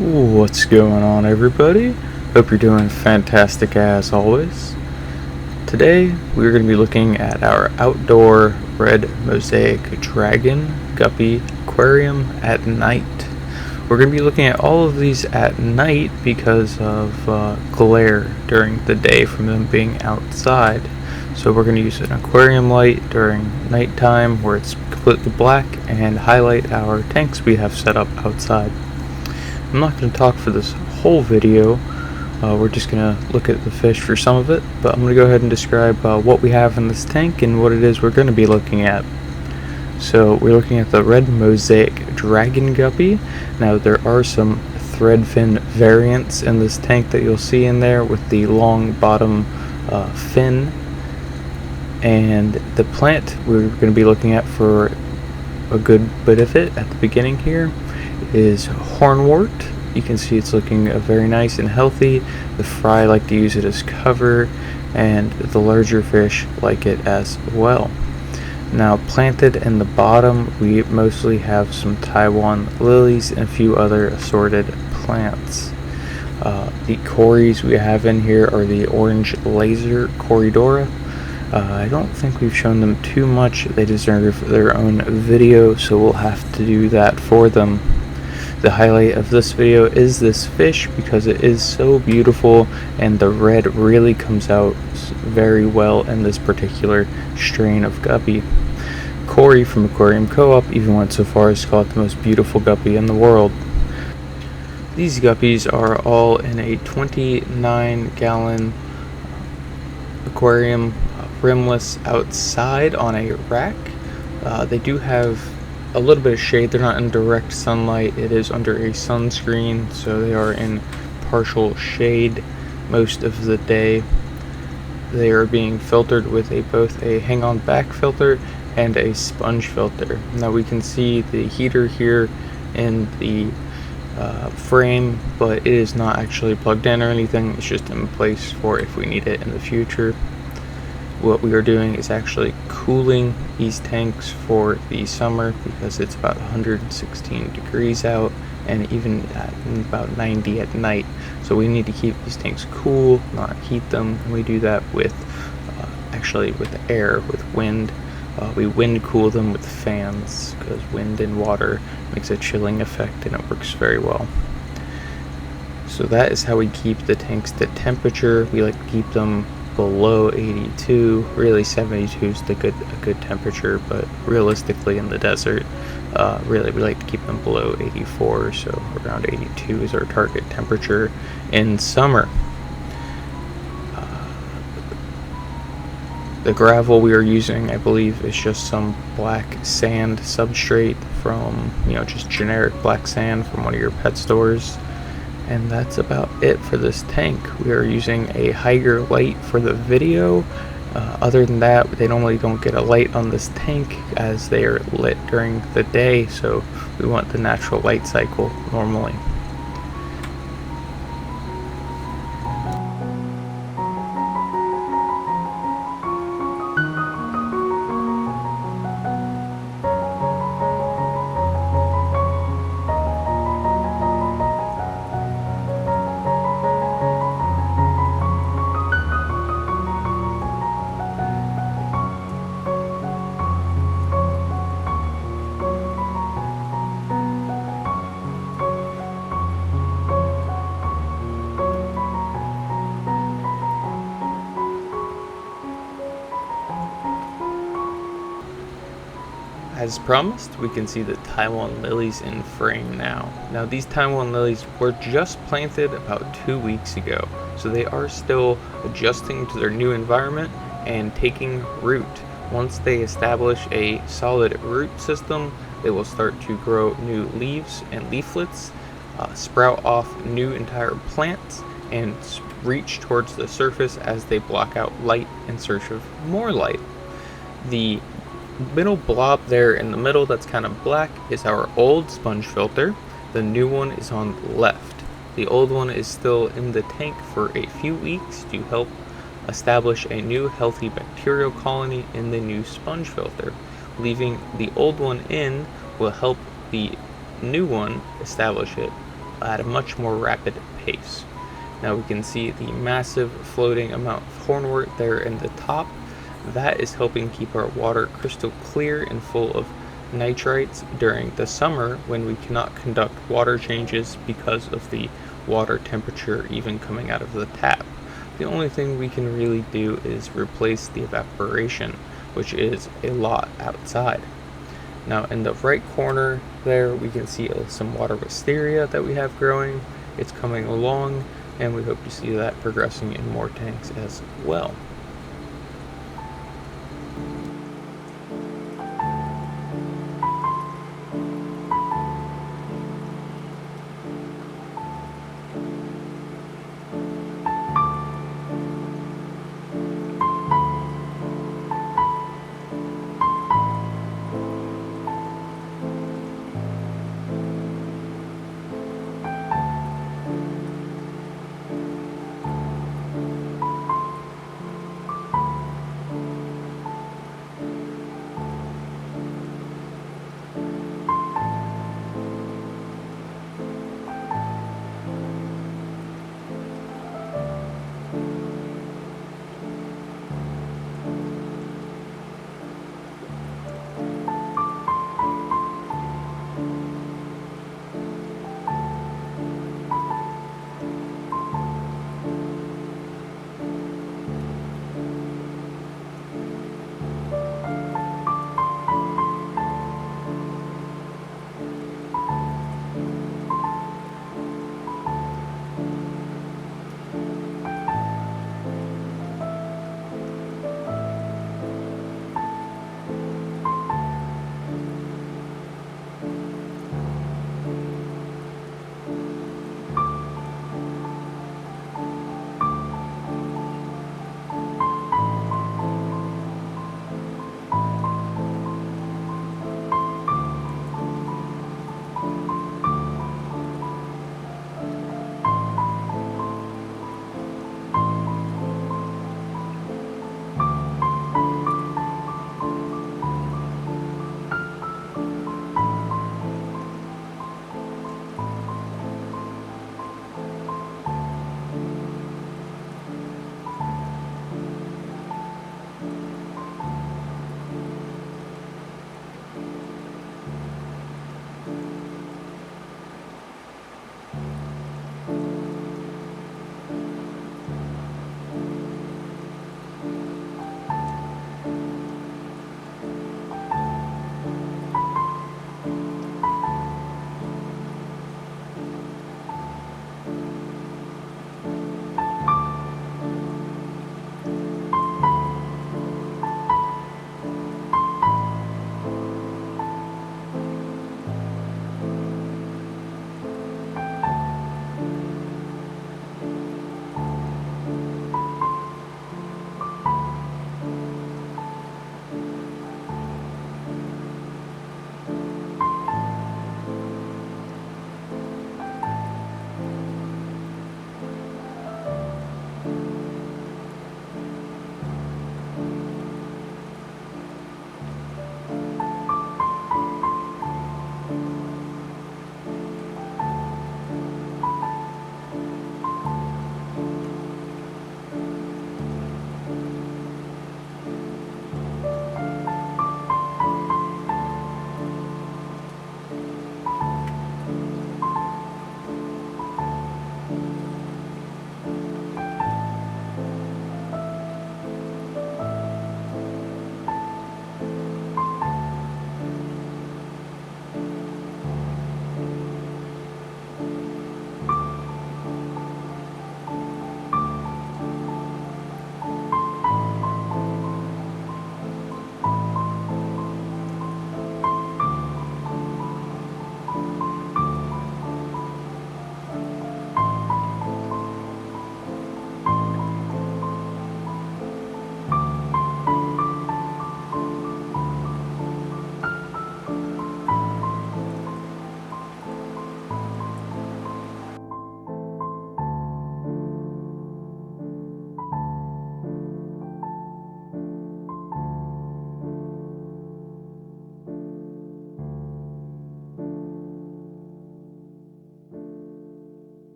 What's going on, everybody? Hope you're doing fantastic as always. Today we're going to be looking at our outdoor red mosaic dragon guppy aquarium at night. We're going to be looking at all of these at night because of glare during the day from them being outside. So we're going to use an aquarium light during nighttime where it's completely black and highlight our tanks we have set up outside. I'm not going to talk for this whole video, we're just going to look at the fish for some of it, but I'm going to go ahead and describe what we have in this tank and what it is we're going to be looking at. So we're looking at the red mosaic dragon guppy. Now there are some thread fin variants in this tank that you'll see in there with the long bottom fin. And the plant we're going to be looking at for a good bit of it at the beginning here is hornwort. You can see it's looking very nice and healthy. The fry like to use it as cover, and the larger fish like it as well. Now planted in the bottom we mostly have some Taiwan lilies and a few other assorted plants. The cories we have in here are the orange laser Coridora. I don't think we've shown them too much. They deserve their own video, so we'll have to do that for them. The highlight of this video is this fish because it is so beautiful and the red really comes out very well in this particular strain of guppy. Corey from Aquarium Co-op even went so far as to call it the most beautiful guppy in the world. These guppies are all in a 29-gallon aquarium, rimless, outside on a rack. They do have a little bit of shade. They're not in direct sunlight. It is under a sunscreen, so they are in partial shade most of the day. They are being filtered with both a hang-on back filter and a sponge filter. Now we can see the heater here in the frame, but it is not actually plugged in or anything. It's just in place for if we need it in the future. What we are doing is actually cooling these tanks for the summer because it's about 116 degrees out and even at about 90 at night. So we need to keep these tanks cool, not heat them. And we do that with actually with air, with wind. We wind cool them with fans because wind and water makes a chilling effect and it works very well. So that is how we keep the tanks to temperature. We like to keep them below 82. Really 72 is a good temperature, but realistically in the desert really we like to keep them below 84, so around 82 is our target temperature in summer. The gravel we are using, I believe, is just some black sand substrate from, just generic black sand from one of your pet stores. And that's about it for this tank. We are using a higher light for the video. Other than that, they normally don't get a light on this tank as they are lit during the day, so we want the natural light cycle normally. As promised, we can see the Taiwan lilies in frame now. Now these Taiwan lilies were just planted about 2 weeks ago, so they are still adjusting to their new environment and taking root. Once they establish a solid root system, they will start to grow new leaves and leaflets, sprout off new entire plants, and reach towards the surface as they block out light in search of more light. The middle blob there in the middle that's kind of black is our old sponge filter. The new one is on the left. The old one is still in the tank for a few weeks to help establish a new healthy bacterial colony in the new sponge filter. Leaving the old one in will help the new one establish it at a much more rapid pace. Now we can see the massive floating amount of hornwort there in the top. That is helping keep our water crystal clear and full of nitrites during the summer when we cannot conduct water changes because of the water temperature even coming out of the tap. The only thing we can really do is replace the evaporation, which is a lot outside. Now in the right corner there we can see some water wisteria that we have growing. It's coming along, and we hope to see that progressing in more tanks as well.